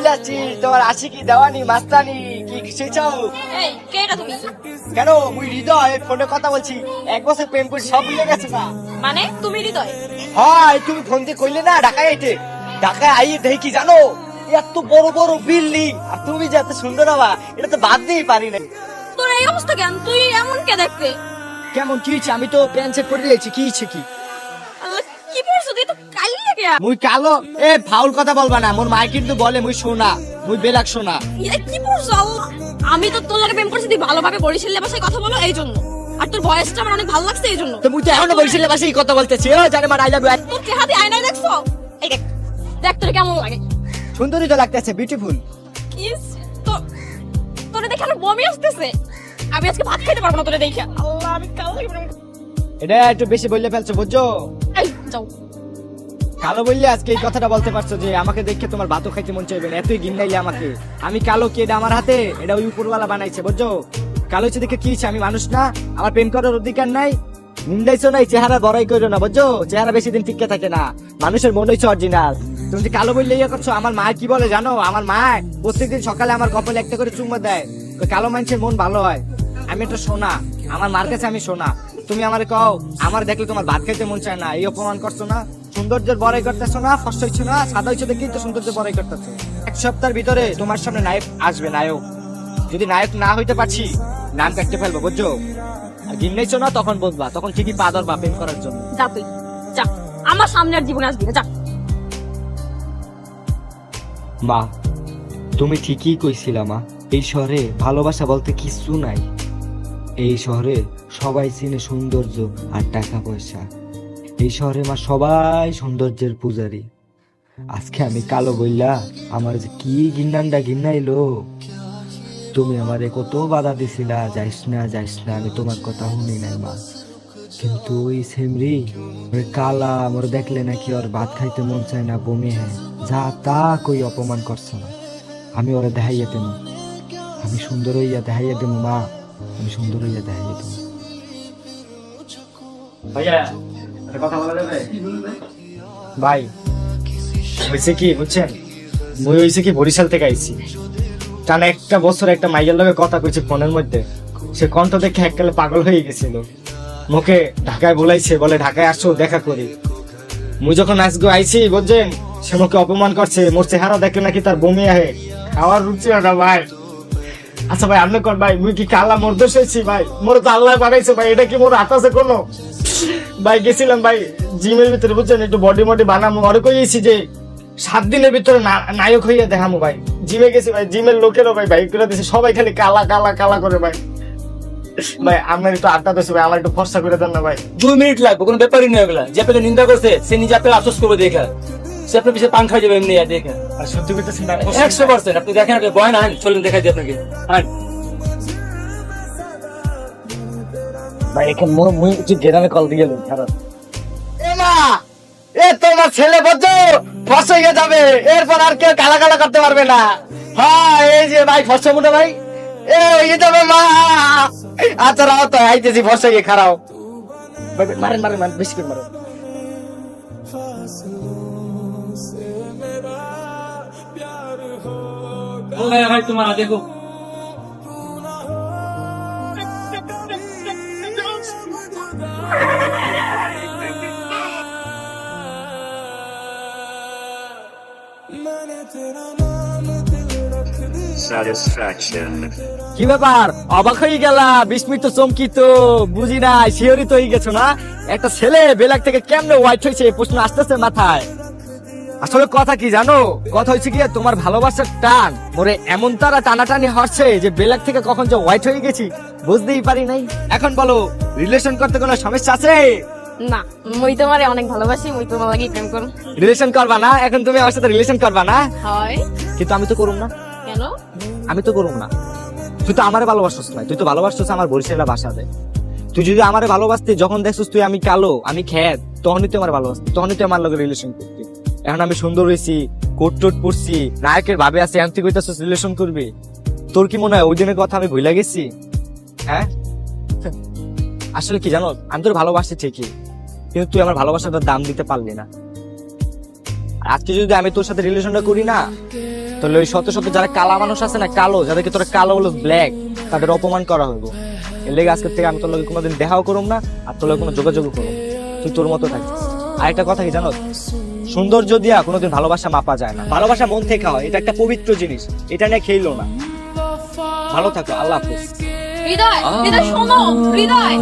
যাচ্ছি তোমার আশিকি দেওয়ানি মাস্তানি কি কিছু চাও? কেন মুই হৃদয় ফোনে কথা বলছি, 1 বছর প্রেম করে সব ভুলে গেছো না? মানে তুমি হৃদয়? হয় তুমি ফোন দিয়ে কইলে না ঢাকায় আইতে, ঢাকায় আইয়ে দেখি কি জানো, এত বড় বড় বিল্ডিং আর তুমি যে এত সুন্দর হবা এটা তো বাদ দিয়েই পারি না। তোর এই অবস্থা কেন? তুই এমন কে দেখতে? কেমন কি হয়েছে? আমি তো প্যান্ট সেট করে দিয়েছি, কি হয়েছে কি? আল্লাহ, কি পড়ছো তুই? তো কালি লাগে। মুই কালো এ ফাউল কথা বলবা না, মোর মাই কিন্তু বলে মুই সোনা, মুই বেলাক সোনা। কি পড়ছো? আমি তো তোর লাগে প্রেম করছি, তুই ভালোভাবে বরিশাল ভাষায় কথা বলো এই জন্য, আর তোর ভয়েসটা আমার অনেক ভালো লাগছে এই জন্য। তো মুই তো এখনো বরিশাল ভাষায় কথা বলতেছি। ও জানে মার আই লাভ ইউ। তোর চেহারা দিয়ে আয়নায় দেখছো? এই দেখ, দেখ তোর কেমন লাগে। সুন্দরী তো লাগতেছে, বিউটিফুল। কিস তো তোরে দেখে আমার বমি আসতেছে। আমি আজকে ভাত খেতে পারবো না তোরে দেখে। আল্লাহ, আমি কালো এটা একটু বেশি বললে ফেলছো বুঝছো? এই যাও। কালো বললে আজকে এই কথাটা বলতে পারছো যে আমাকে দেখে তোমার ভাতও খাইতে মন চাইবে না, এতই গিন্নাইলে আমাকে। আমি কালো কি এটা আমার হাতে? এটা ওই উপরওয়ালা বানাইছে বুঝছো? কালো হচ্ছে দেখে কি হচ্ছে? আমি মানুষ না? আমার প্রেম করার অধিকার নাই? নিন্দাইছো নাই, চেহারা বড়াই করো না বুঝছো? চেহারা বেশি দিন টিকে থাকে না, মানুষের মন হচ্ছে অরিজিনাল। তুমি যে কালো বললে ইয়ে করছো। আমার মা কি বলে জানো? আমার মা প্রত্যেকদিন সকালে আমার কপালে একটা করে চুম্মা দেয়, কালো মানুষের মন ভালো হয়। আমি একটা সোনা, আমার মার কাছে আমি সোনা। তুমি আমারে কও আমার দেখলে তোমার ভাত খাইতে মন চায় না, এই অপমান করছো না? সৌন্দর্যের বড়াই করতেছো না, ফর্স হইছো না, সাদা হইছো দেখেই তো সৌন্দর্যের বড়াই করতেছো। 1 সপ্তাহের ভিতরে তোমার সামনে নায়ক আসবে, নায়ক। যদি নায়ক না হইতে পারছি নাম কাটতে ফেলবো বুঝছো? আর গিন্নাইছো না তখন বলবা, তখন ঠিকই পা ধরবা প্রেম করার জন্য। যা তুই যা, আমার সামনে আর জীবনে আসবি না, যা। মা, তুমি ঠিকই কইছিলা মা, এই শহরে ভালোবাসা বলতে কিছু নাই। এই শহরে সবাই চিনে সৌন্দর্য আর টাকা পয়সা। এই শহরে মা সবাই সৌন্দর্যের পূজারি। আজকে আমি কালো বইলা আমার যে কি গিন্নানটা গিন্নাইলো। তুমি আমারে কত বাধা দিছিলা, যাইস না যাইস না, আমি তোমার কথা শুনি নাই মা। কিন্তু ওই সেমরি ওই কালা আমার দেখলে নাকি ওর ভাত খাইতে মন চায় না, বমি হয়, যা তা কই অপমান করছে না। আমি ওরা দেখাইয়া দেব, আমি সুন্দর হইয়া দেখাইয়া দেব মা, আমি সুন্দর হইয়া দেখাইয়া দেব। ভাইয়া একটা কথা বলা যাবে? ভাই হয়েছে কি বুঝছেন, মুই হয়েছে কি বরিশাল থেকে আইছি। টানা 1 বছর একটা মাইয়ের লগে কথা কইছে ফোনের মধ্যে। সে কণ্ঠ দেখে এককালে পাগল হয়ে গেছিল, মুখে ঢাকায় বলাইছে, বলে ঢাকায় আসো দেখা করি। মুই যখন আজকে আইছি বুঝছেন, সে মুখে অপমান করছে, মোর চেহারা দেখলে নাকি তার বমি আহে, খাওয়ার রুচি হয় না ভাই। আচ্ছা ভাই আপনি কোন ভাই, মুই কি কালা মোর দোষ হয়েছি ভাই? মোর তো আল্লাহ বানাইছে ভাই, এটা কি মোর হাত আছে কোনো? ভাই গেছিলাম ভাই জিমের ভিতরে বুঝছেন, একটু বডি মডি বানামো, আর কইছি যে 7 দিনের ভিতরে নায়ক হইয়া দেখামো ভাই। জিমে গেছি ভাই, জিমের লোকেরও ভাই বাইক করে দিছে, সবাই খালি কালা কালা কালা করে ভাই। ভাই আপনার একটু আড্ডা দিচ্ছে ভাই, আমার একটু ফর্সা করে দেন না ভাই। 2 মিনিট লাগবে, কোনো ব্যাপারই নয় এগুলা। যে আপনাকে নিন্দা করছে সে নিজে আপনাকে আফসোস করবে দেখা, সে আপনার পিছিয়ে পান খাই যাবে এমনি দেখা। আর সত্যি বলতেছি না, 100%। আপনি দেখেন, আপনি বয় না, চলেন দেখাই দিই আপনাকে। হ্যাঁ ভাই এখানে মুই একটু গ্রামে কল দিয়ে গেল খারাপ। এ মা, এ তোমার ছেলে বুঝছো ফর্সা হয়ে যাবে, এরপর আর কেউ কালা কালা করতে পারবে না। হ্যাঁ এই যে ভাই ফর্সা মুটা ভাই, এ হয়ে যাবে মা। আচ্ছা রাও তো আইতেছি, ফর্সা গিয়ে খারাও। মারেন মারেন মারেন, বেশি করে মারেন। ভাই তোমার দেখো, কি ব্যাপার, অবাক হয়ে গেলা? বিস্মিত চমকিত বুঝি না, শিওরিত হয়ে গেছো না? একটা ছেলে বেলাক থেকে কেমনে হোয়াইট হয়েছে প্রশ্ন আসতেছে মাথায়। আসলে কথা কি জানো, কথা হচ্ছে কি তোমার ভালোবাসার টান মোরে এমন তারা টানাটানি হচ্ছে যে বেলাক থেকে কখন যে হোয়াইট হয়ে গেছি বুঝতেই পারি নাই। এখন বলো রিলেশন করতে কোনো সমস্যা আছে? না, মুই তোমারে অনেক ভালোবাসি, মুই তোমার লাগি প্রেম করব। রিলেশন করবা না? এখন তুমি আমার সাথে রিলেশন করবা না? হয়। কিন্তু আমি তো করুম না। কেন? আমি তো করুম না। তুই তো আমারে ভালোবাসছিস না, তুই তো ভালোবাসছিস আমার বরিশালের বাসাতে। তুই যদি আমারে ভালোবাসতি, যখন দেখছিস তুই আমি কালো আমি খ্যাত, তখনই তুই আমার ভালোবাসতি, তখনই তুই আমার লগে রিলেশন করতি। এখন আমি সুন্দর হয়েছি, কোট টোট পরছি, নায়কের ভাবে আছি, এখন তুই কইতাছিস রিলেশন করবি? তোর কি মনে হয় ওই দিনের কথা আমি ভুলে গেছি? হ্যাঁ আসলে কি জানো, আমি তোর ভালোবাসি ঠিকই, কিন্তু তুই আমার ভালোবাসাটার দাম দিতে পারলি না। আর আজকে যদি আমি তোর সাথে রিলেশনটা করি না, তাহলে ওই শত শত যারা কালা মানুষ আছে না, কালো, যাদেরকে তোরা কালো বলো ব্ল্যাক, তাদের অপমান করা হইব। এর লেগে আজকের থেকে আমি তোর লগে কোনোদিন দেখাও করুম না, আর তোর লগে কোনো যোগাযোগ করুম। তুই তোর মতো থাকিস। আর একটা কথা কি জানো, সৌন্দর্য দিয়া কোনোদিন ভালোবাসা মাপা যায় না। ভালোবাসা মন থেকে হয়, এটা একটা পবিত্র জিনিস, এটা নিয়ে খেইলো না। ভালো থাকো, আল্লাহ হাফেজ। হৃদয়, হৃদয় শোনো, হৃদয়।